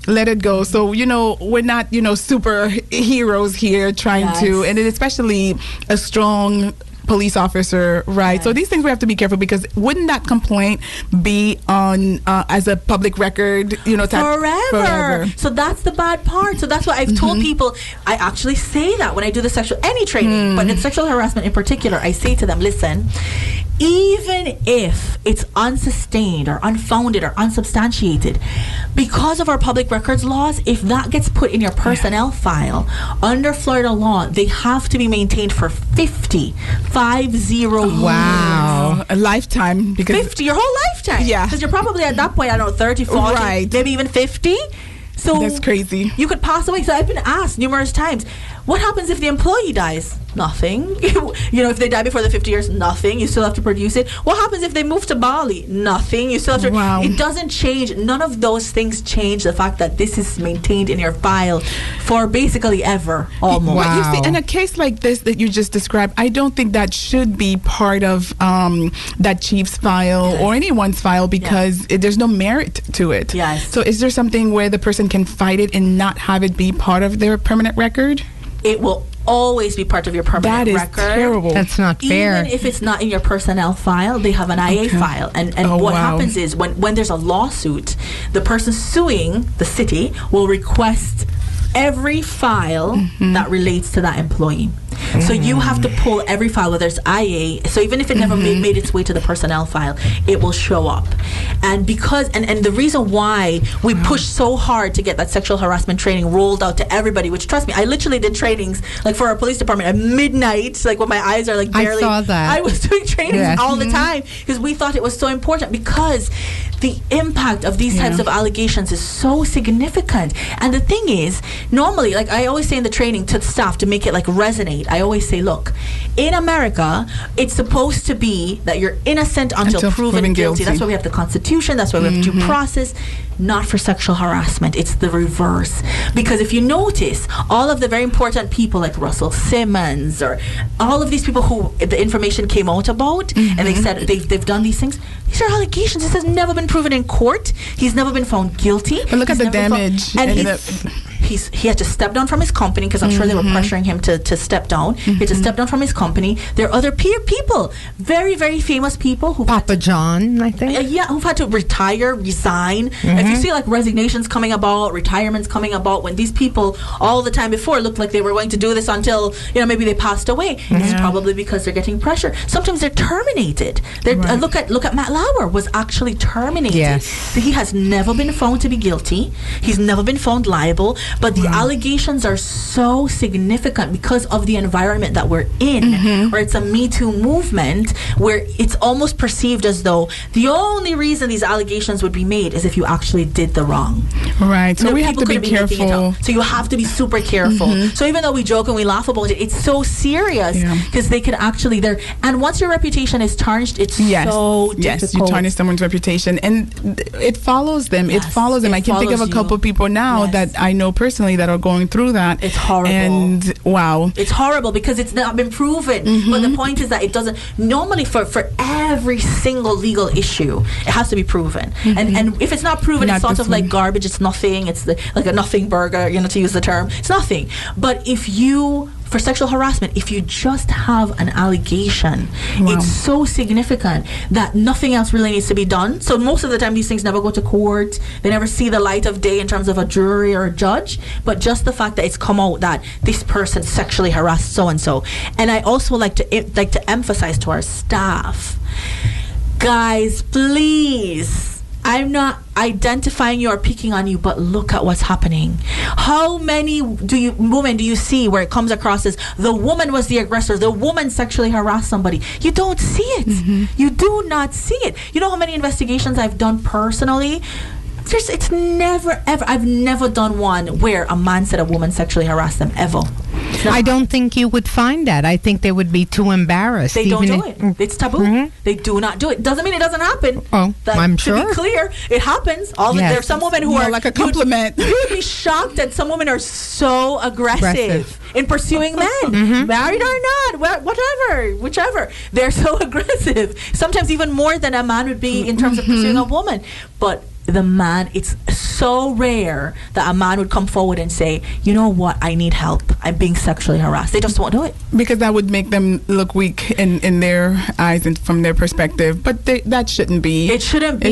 Let it go. So, you know, we're not, you know, superheroes here trying to, and especially a strong police officer, right? So these things we have to be careful, because wouldn't that complaint be on as a public record, you know, forever? So that's the bad part. So that's why I've told people, I actually say that when I do the any training, but in sexual harassment in particular, I say to them, listen, even if it's unsustained or unfounded or unsubstantiated, because of our public records laws, if that gets put in your personnel file under Florida law, they have to be maintained for 50 years. Wow. A lifetime. Because 50, your whole lifetime. Yeah. Because you're probably at that point, I don't know, 30, 40, maybe even 50. So that's crazy. You could pass away. So I've been asked numerous times, what happens if the employee dies? Nothing. You know, if they die before the 50 years, nothing. You still have to produce it. What happens if they move to Bali? Nothing. You still have to. Wow. It doesn't change. None of those things change the fact that this is maintained in your file for basically ever, almost. Wow. You see, in a case like this that you just described, I don't think that should be part of that chief's file or anyone's file, because there's no merit to it. Yes. So is there something where the person can fight it and not have it be part of their permanent record? It will always be part of your permanent record. That is terrible. That's not fair. Even if it's not in your personnel file, they have an IA file. And what happens is when there's a lawsuit, the person suing the city will request every file that relates to that employee. So you have to pull every file, whether it's IA. So even if it never made its way to the personnel file, it will show up. And because and the reason why we pushed so hard to get that sexual harassment training rolled out to everybody, which trust me, I literally did trainings like for our police department at midnight, like when my eyes are like barely. I saw that. I was doing trainings all the time because we thought it was so important, because the impact of these types of allegations is so significant. And the thing is, normally, like I always say in the training to the staff to make it like resonate, I always say, look, in America, it's supposed to be that you're innocent until proven guilty. That's why we have the Constitution. That's why we have due process. Not for sexual harassment. It's the reverse. Because if you notice, all of the very important people like Russell Simmons or all of these people who the information came out about and they said they've done these things, these are allegations. This has never been proven in court. He's never been found guilty. But look at the damage. He had to step down from his company because I'm sure they were pressuring him to step down. He had to step down from his company. There are other people, very, very famous people who Papa John, I think. Who've had to retire, resign. If you see like resignations coming about, retirements coming about, when these people all the time before looked like they were going to do this until maybe they passed away, it's probably because they're getting pressure. Sometimes they're terminated. Look at Matt Lauer was actually terminated. Yes. He has never been found to be guilty. He's never been found liable. But the allegations are so significant because of the environment that we're in, where it's a Me Too movement, where it's almost perceived as though the only reason these allegations would be made is if you actually did the wrong. Right. So we have to be careful. So you have to be super careful. So even though we joke and we laugh about it, it's so serious because they can actually and once your reputation is tarnished, it's so difficult. Yes, you tarnish someone's reputation, and it follows them. It follows them. I can think of a couple people now that I know personally that are going through that. It's horrible. And wow. It's horrible because it's not been proven. But the point is that it doesn't. Normally for every single legal issue, it has to be proven. And if it's not proven, it's sort of like garbage. It's nothing. It's like a nothing burger, to use the term. It's nothing. But for sexual harassment, if you just have an allegation, it's so significant that nothing else really needs to be done. So most of the time, these things never go to court. They never see the light of day in terms of a jury or a judge. But just the fact that it's come out that this person sexually harassed so-and-so. And I also like to emphasize to our staff, guys, please, I'm not identifying you or picking on you, but look at what's happening. How many women do you see where it comes across as the woman was the aggressor, the woman sexually harassed somebody? You don't see it. You do not see it. You know how many investigations I've done personally? It's never ever. I've never done one where a man said a woman sexually harassed them ever. I don't think you would find that. I think they would be too embarrassed. They don't do it. It's taboo. They do not do it. Doesn't mean it doesn't happen. Oh, I'm sure. To be clear, it happens. There are some women who are like a compliment. You would be shocked that some women are so aggressive in pursuing men, married or not, whatever, whichever. They're so aggressive. Sometimes even more than a man would be in terms of pursuing a woman. But the man, it's so rare that a man would come forward and say, you know what, I need help. I'm being sexually harassed. They just won't do it. Because that would make them look weak in their eyes and from their perspective. But that shouldn't be. It shouldn't be.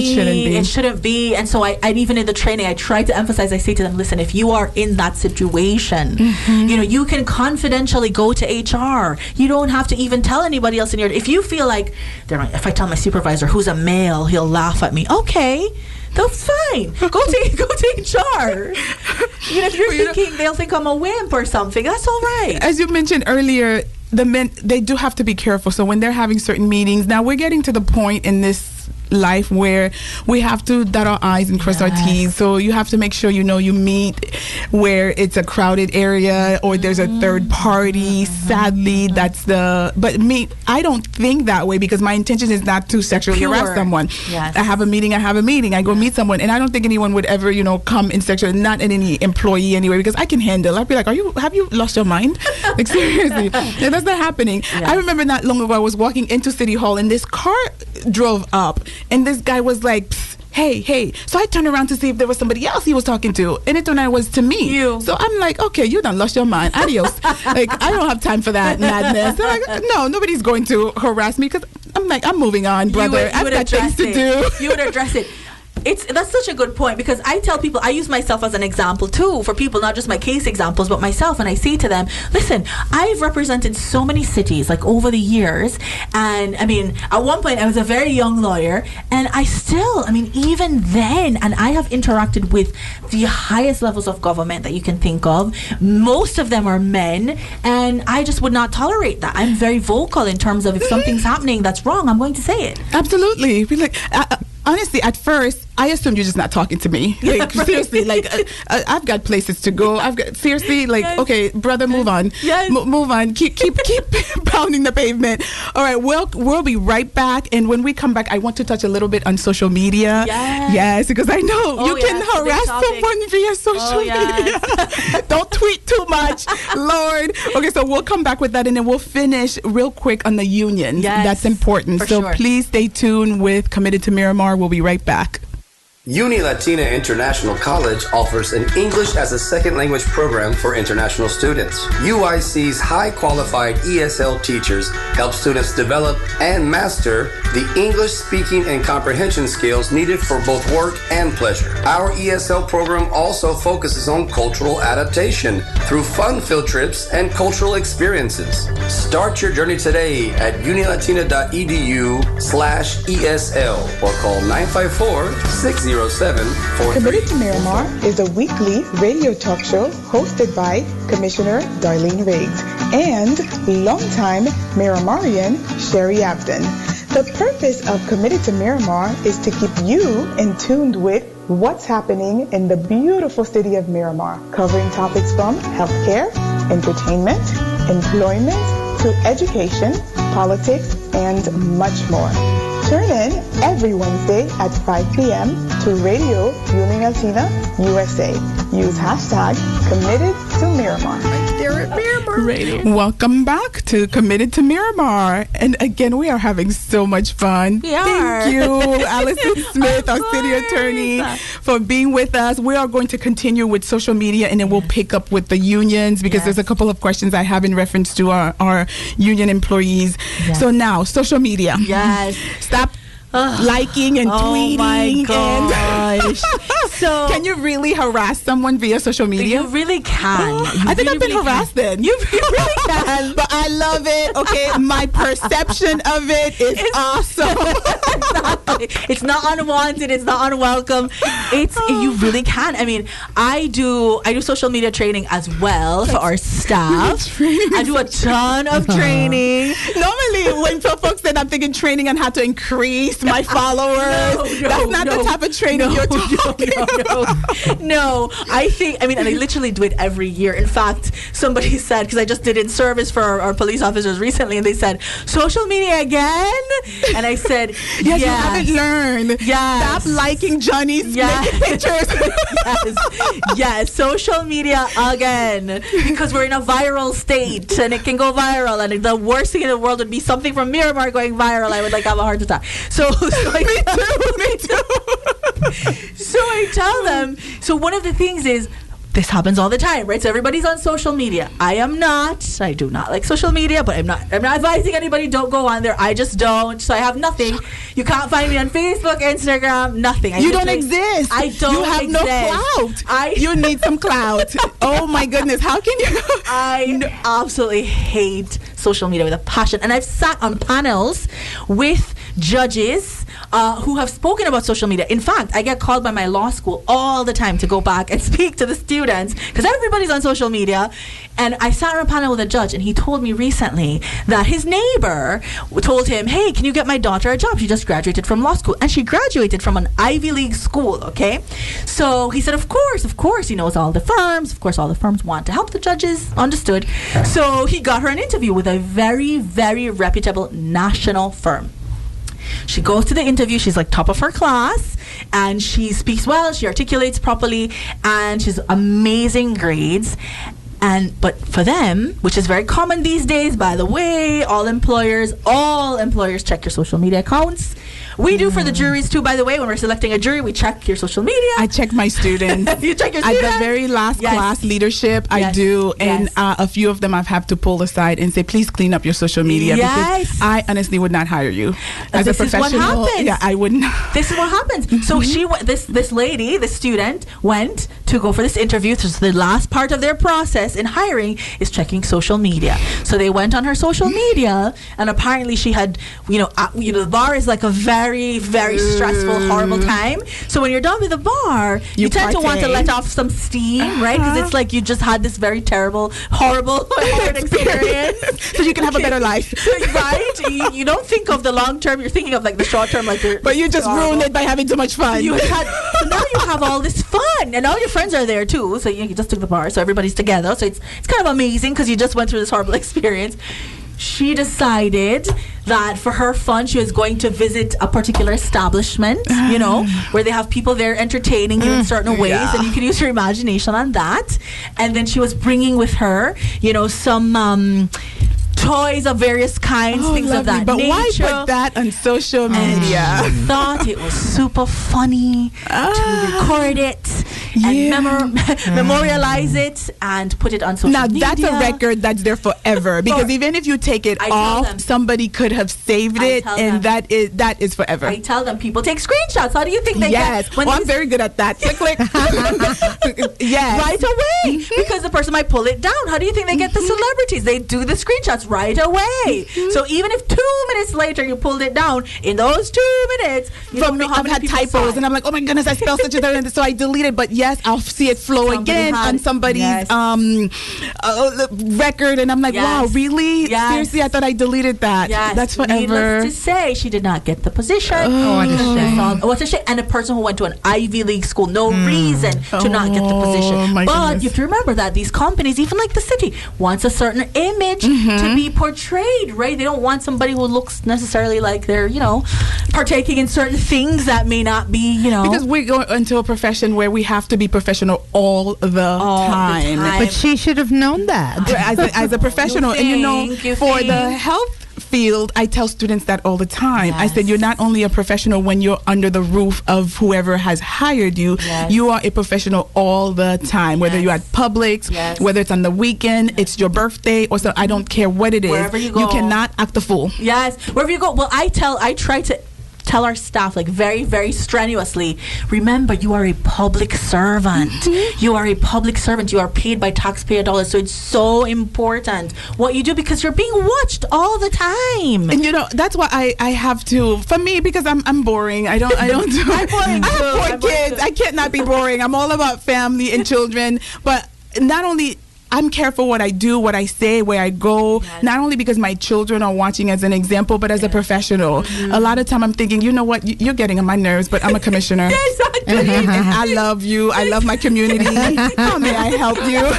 It shouldn't be. And so I even in the training, I try to emphasize, I say to them, listen, if you are in that situation, you can confidentially go to HR. You don't have to even tell anybody else in your... If you feel like, if I tell my supervisor who's a male, he'll laugh at me. Okay. That's fine. Go to HR. If you're thinking they'll think I'm a wimp or something, that's all right. As you mentioned earlier, the men, they do have to be careful. So when they're having certain meetings, now we're getting to the point in this life where we have to dot our I's and cross our T's. So you have to make sure you meet where it's a crowded area or there's a third party. Sadly, but I don't think that way because my intention is not to sexually harass someone. Yes. I have a meeting. I go meet someone, and I don't think anyone would ever come in sexual, not in any employee anyway, because I can handle. I'd be like, have you lost your mind? Like seriously, that's not happening. Yes. I remember not long ago I was walking into City Hall and this car drove up. And this guy was like, hey. So I turned around to see if there was somebody else he was talking to. And it turned out it was to me. So I'm like, okay, you done lost your mind. Adios. Like, I don't have time for that madness. They're like, no, nobody's going to harass me because I'm like, I'm moving on, brother. I've got things to do. You would address it. That's such a good point, because I tell people, I use myself as an example too for people, not just my case examples, but myself. And I say to them, listen, I've represented so many cities like over the years. And I mean, at one point I was a very young lawyer, and even then, and I have interacted with the highest levels of government that you can think of. Most of them are men, and I just would not tolerate that. I'm very vocal in terms of if something's happening that's wrong, I'm going to say it. Absolutely. Like, honestly, at first, I assumed you're just not talking to me. Like, seriously, like, I've got places to go. Okay, brother, move on. Yes. Move on. Keep pounding the pavement. All right, we'll be right back. And when we come back, I want to touch a little bit on social media. Yes, because I know you can harass someone via social media. Don't tweet too much, Lord. Okay, so we'll come back with that, and then we'll finish real quick on the union. Yes, that's important. So please stay tuned with Committed to Miramar. We'll be right back. Uni Latina International College offers an English as a second language program for international students. UIC's high qualified ESL teachers help students develop and master the English speaking and comprehension skills needed for both work and pleasure. Our ESL program also focuses on cultural adaptation through fun-filled trips and cultural experiences. Start your journey today at unilatina.edu/ESL or call 954-607-43. Committed to Miramar is a weekly radio talk show hosted by Commissioner Darline and longtime Miramarian Sherry Abdin. The purpose of Committed to Miramar is to keep you in tune with what's happening in the beautiful city of Miramar, covering topics from healthcare, entertainment, employment, to education, politics, and much more. Tune in every Wednesday at 5 p.m. to Radio Uni Latina USA. Use hashtag Committed to Miramar. Right there at Miramar Radio. Welcome back to Committed to Miramar. And again, we are having so much fun. Thank you, Alison Smith, our city attorney, for being with us. We are going to continue with social media, and then we'll pick up with the unions, because there's a couple of questions I have in reference to our union employees. So now, social media. Yes. Stop liking and tweeting. Oh my gosh. So can you really harass someone via social media? You really can. I think I've been harassed then. You really can. But I love it. Okay, my perception of it is awesome. Exactly. It's not unwanted. It's not unwelcome. You really can. I mean, I do social media training as well for our staff. I do a ton of training. Normally, when folks said I'm thinking training on how to increase my followers, that's not the type of training you're talking about. No, I literally do it every year. In fact, somebody said, because I just did in service for our police officers recently, and they said, social media again? And I said, yes. You haven't learned. Yes. Stop liking Johnny's pictures. Yes, social media again. Because we're in a viral state, and it can go viral, and the worst thing in the world would be something from Miramar going viral. I would have a heart attack. Me too. So I tell them, so one of the things is, this happens all the time, right? So everybody's on social media. I am not. I do not like social media, but I'm not advising anybody, don't go on there. I just don't. So I have nothing. You can't find me on Facebook, Instagram, nothing. You don't exist. I don't You have exist. no clout. You need some clout. Oh my goodness. How can you? I absolutely hate social media with a passion. And I've sat on panels with judges who have spoken about social media. In fact, I get called by my law school all the time to go back and speak to the students, because everybody's on social media. And I sat on a panel with a judge, and he told me recently that his neighbor told him, hey, can you get my daughter a job? She just graduated from law school, and she graduated from an Ivy League school, okay? So he said, of course, he knows all the firms. Of course, all the firms want to help the judges. Understood. So he got her an interview with a very, very reputable national firm. She goes to the interview. She's like top of her class, and she speaks well. She articulates properly, and she's amazing grades. But for them, which is very common these days, by the way, all employers check your social media accounts. We do for the juries too, by the way. When we're selecting a jury, we check your social media. I check my students. You check your At students? the very last class, leadership, I do. And a few of them I've had to pull aside and say, please clean up your social media. Because I honestly would not hire you as a professional. This is what happens. Yeah, I wouldn't. This is what happens. So this lady, this student, went to go for this interview. So the last part of their process in hiring is checking social media. So they went on her social media, and apparently she had, the bar is like a very, very stressful, horrible time. So when you're done with the bar, you tend to want to let off some steam, right? Because it's like you just had this very terrible, horrible, hard experience. So you can have a better life. Right? You don't think of the long term, you're thinking of like the short term. But you just ruined it by having too much fun. So now you have all this fun, and all your friends are there too. So you just took the bar, so everybody's together. So it's kind of amazing because you just went through this horrible experience. She decided that for her fun, she was going to visit a particular establishment, where they have people there entertaining you in certain ways, and you can use your imagination on that. And then she was bringing with her, some toys of various kinds, things of that but nature. Why put that on social media? She thought it was super funny to record it and memorialize it and put it on social media. Now that's a record that's there forever, because even if you take it off, somebody could have saved it, and that is forever. I tell them, people take screenshots. How do you think they get? I'm very good at that. Click, click. Yes. Right away. Because the person might pull it down. How do you think they get the celebrities? They do the screenshots right away. So even if 2 minutes later you pulled it down, in those 2 minutes, I've had typos, and I'm like, oh my goodness, I spelled such a thing, so I delete it. But yes, I'll see it flow again on somebody's record, and I'm like, wow, really? Seriously, I thought I deleted that. That's forever. Needless to say, she did not get the position. What a shame. What a shame. And a person who went to an Ivy League school, no reason to not get the position. But you have to remember that these companies, even like the city, wants a certain image to be portrayed, right? They don't want somebody who looks necessarily like they're, partaking in certain things that may not be, Because we go into a profession where we have to be professional all the time. But she should have known that. As a professional. And for the health field, I tell students that all the time. I said, you're not only a professional when you're under the roof of whoever has hired you, you are a professional all the time, whether you're at Publix, whether it's on the weekend, it's your birthday, or so. I don't care what it is. Wherever you go, you cannot act a fool. Yes, wherever you go. Well, I try to tell our staff, like, very, very strenuously, remember, you are a public servant. You are a public servant. You are paid by taxpayer dollars. So it's so important what you do, because you're being watched all the time. And that's why I have to, for me, because I'm boring. I don't do I'm boring. I have 4 kids. I can't not be boring. I'm all about family and children. But not only I'm careful what I do, what I say, where I go, not only because my children are watching as an example, but as a professional. A lot of time I'm thinking, you know what, you're getting on my nerves, but I'm a commissioner. Exactly. And I love you. I love my community. How may I help you?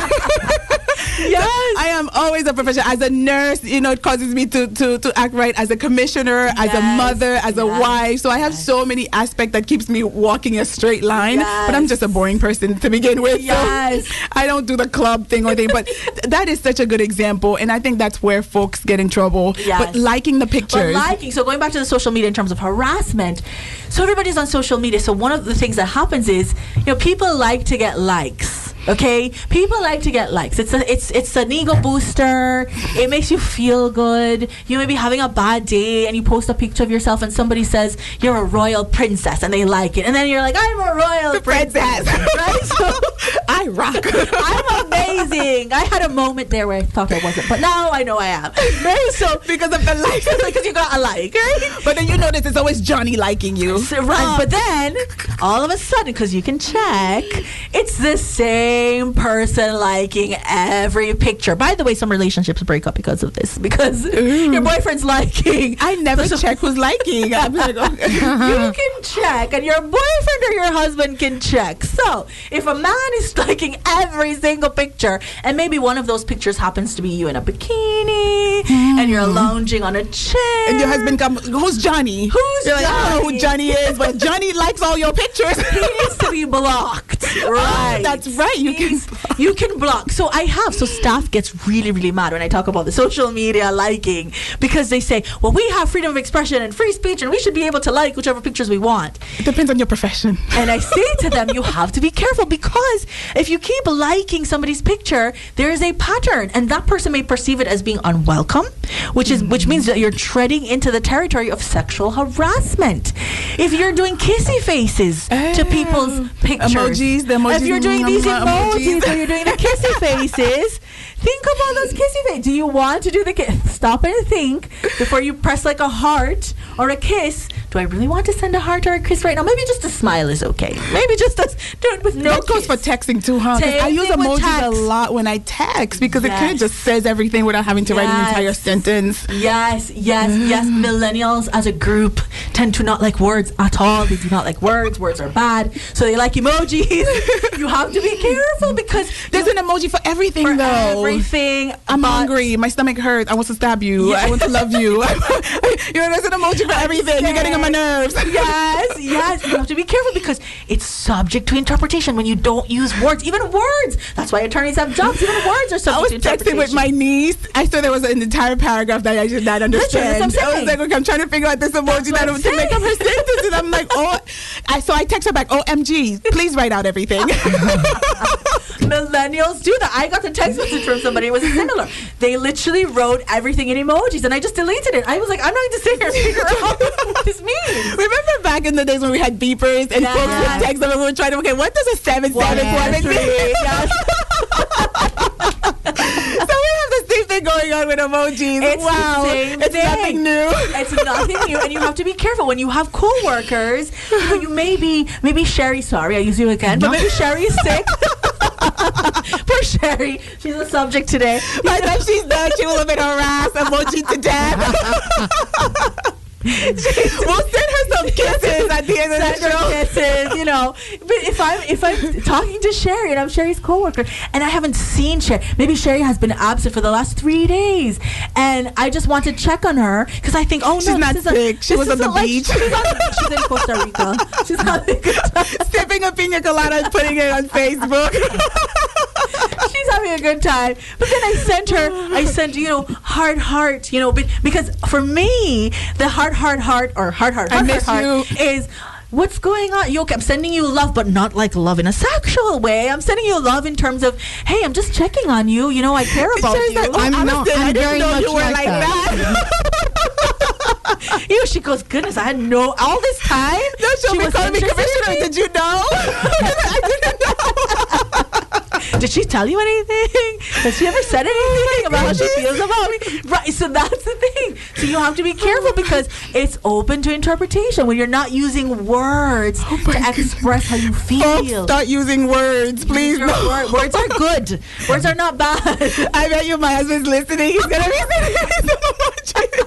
Yes, I am always a professional. As a nurse, it causes me to act right. As a commissioner, as a mother, as a wife. So I have so many aspects that keeps me walking a straight line. But I'm just a boring person to begin with. Yes. So I don't do the club thing or thing. But that is such a good example. And I think that's where folks get in trouble. Yes. But liking the pictures. So going back to the social media in terms of harassment. So everybody's on social media. So one of the things that happens is, people like to get likes. Okay, people like to get likes. It's an ego booster. It makes you feel good. You may be having a bad day and you post a picture of yourself and somebody says you're a royal princess and they like it, and then you're like, I'm a royal princess, right? So I rock. I'm amazing. I had a moment there where I thought I wasn't, but now I know I am. Right? So because of the likes, because you got a like, right? But then you notice it's always Johnny liking you, right? But then all of a sudden, because you can check, it's the same person liking every picture. By the way, some relationships break up because of this, because your boyfriend's liking. I never check who's liking. I'm like, okay. You can check, and your boyfriend or your husband can check. So if a man is liking every single picture, and maybe one of those pictures happens to be you in a bikini, and you're lounging on a chair. And your husband comes, who's Johnny? You're like, I don't know who Johnny is, but Johnny likes all your pictures. He needs to be blocked. Right. That's right. You can block. So staff gets really, really mad when I talk about the social media liking, because they say, well, we have freedom of expression and free speech and we should be able to like whichever pictures we want. It depends on your profession. And I say to them, you have to be careful, because if you keep liking somebody's picture, there is a pattern, and that person may perceive it as being unwelcome, which means that you're treading into the territory of sexual harassment. If you're doing kissy faces to people's pictures, if you're doing these emojis or you're doing the kissy faces, think about those kissy faces. Do you want to do the kiss? Stop and think before you press like a heart or a kiss. Do I really want to send a heart or a kiss right now? Maybe just a smile is okay. Maybe just do it with no kiss. That goes for texting too, huh? I use emojis a lot when I text, because it kind of just says everything without having to write an entire sentence. Yes. Millennials as a group tend to not like words at all. They do not like words. Words are bad. So they like emojis. You have to be careful, because there's an emoji for everything, everything. I'm hungry. My stomach hurts. I want to stab you. Yeah. I want to love you. There's an emoji for everything. You're getting on my nerves. Yes. You have to be careful, because it's subject to interpretation when you don't use words. Even words. That's why attorneys have jobs. Even words are subject to interpretation. I was texting with my niece. I saw there was an entire paragraph that I did not understand. That's what I was like, okay, I'm trying to figure out this emoji to make up her sentence. And I'm like, so I text her back, OMG, please write out everything. Millennials do that. I got a text message from somebody. It was similar. They literally wrote everything in emojis, and I just deleted it. I was like, I'm not going to sit here and figure out what this means. Remember back in the days when we had beepers and folks would text them and we were trying to, okay, what does a 771 mean? So we have the same thing going on with emojis. It's nothing new. It's nothing new, and you have to be careful when you have co-workers. You maybe Sherry, sorry, I use you again, but maybe Sherry is sick. Poor Sherry, she's a subject today. By the time she's done, she will have been harassed, emoji to death. We'll send her some kisses at the end of the show. Kisses, But if I'm talking to Sherry and I'm Sherry's coworker and I haven't seen Sherry, maybe Sherry has been absent for the last 3 days, and I just want to check on her because I think, she's not sick. She was on the beach. She's in Costa Rica. She's having a good time. Sipping a pina colada and putting it on Facebook. She's having a good time. But then I sent heart, because for me, the heart is what's going on. I'm sending you love, but not like love in a sexual way. I'm sending you love in terms of, hey, I'm just checking on you. I care about you. Like, I'm very much you were like that. She goes, goodness, I had all this time. No, she'll be calling me commissioner. Did you know? I didn't know. Did she tell you anything? Has she ever said anything about how she feels about me? Right, so that's the thing. So you have to be careful because it's open to interpretation when you're not using words to express how you feel. Folks, start using words, please. Words are good. Words are not bad. I bet you my husband's listening. He's going to be sending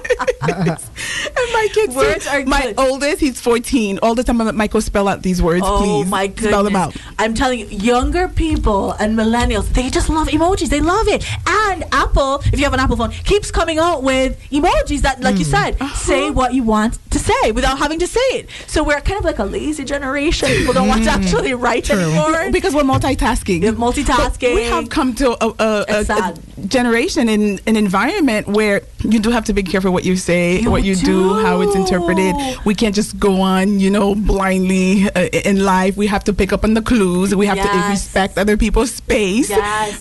and my kids, words are good. My oldest, he's 14. All the time I'm like, Michael, spell out these words, please. Oh my goodness. Spell them out. I'm telling you, younger people and millennials, they just love emojis. They love it. And Apple, if you have an Apple phone, keeps coming out with emojis that, like you said, say what you want to say without having to say it. So we're kind of like a lazy generation. People don't want to actually write anymore. Because we're multitasking. You're multitasking. But we have come to a generation in an environment where you do have to be careful what you say, what you do, how it's interpreted. We can't just go on, blindly in life. We have to pick up on the clues. We have to respect other people's space.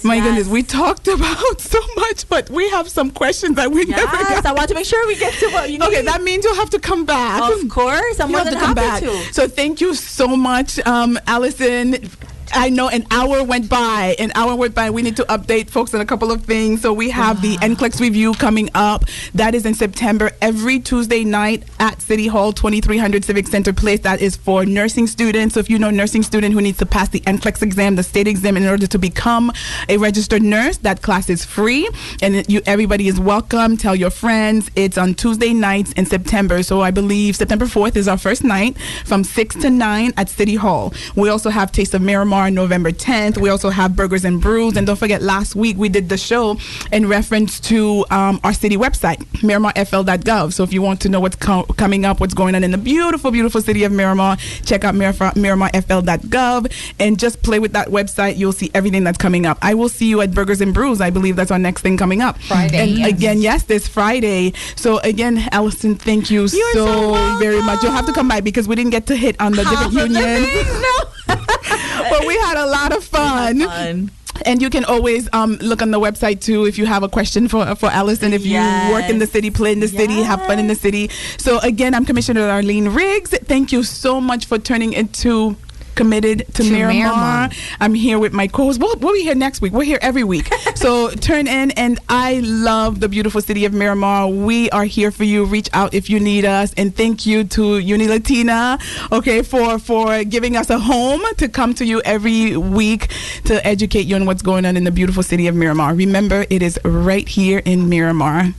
My goodness, we talked about so much, but we have some questions that we never got. I want to make sure we get to what you need. Okay, that means you'll have to come back. Of course, I'm more than happy to. So thank you so much, Alison. I know an hour went by. We need to update folks on a couple of things. So we have the NCLEX review coming up. That is in September, every Tuesday night at City Hall, 2300 Civic Center Place. That is for nursing students. So if you know a nursing student who needs to pass the NCLEX exam, the state exam, in order to become a registered nurse, that class is free. And everybody is welcome. Tell your friends. It's on Tuesday nights in September. So I believe September 4th is our first night from 6 to 9 at City Hall. We also have Taste of Miramar Miramar, November 10th. We also have Burgers and Brews. And don't forget, last week we did the show in reference to our city website, miramarfl.gov. So if you want to know what's coming up, what's going on in the beautiful, beautiful city of Miramar, check out miramarfl.gov and just play with that website. You'll see everything that's coming up. I will see you at Burgers and Brews. I believe that's our next thing coming up. Friday. And again, yes, this Friday. So again, Alison, thank you so very much. You'll have to come by because we didn't get to hit on the different unions. But we had a lot of fun. And you can always look on the website too if you have a question for Alison. If you work in the city, play in the city, have fun in the city. So again, I'm Commissioner Darline Riggs. Thank you so much for turning into Committed to Miramar. I'm here with my co-host. We'll be here next week. We're here every week. So turn in, and I love the beautiful city of Miramar. We are here for you. Reach out if you need us. And thank you to Uni Latina, okay, for giving us a home to come to you every week to educate you on what's going on in the beautiful city of Miramar. Remember, it is right here in Miramar.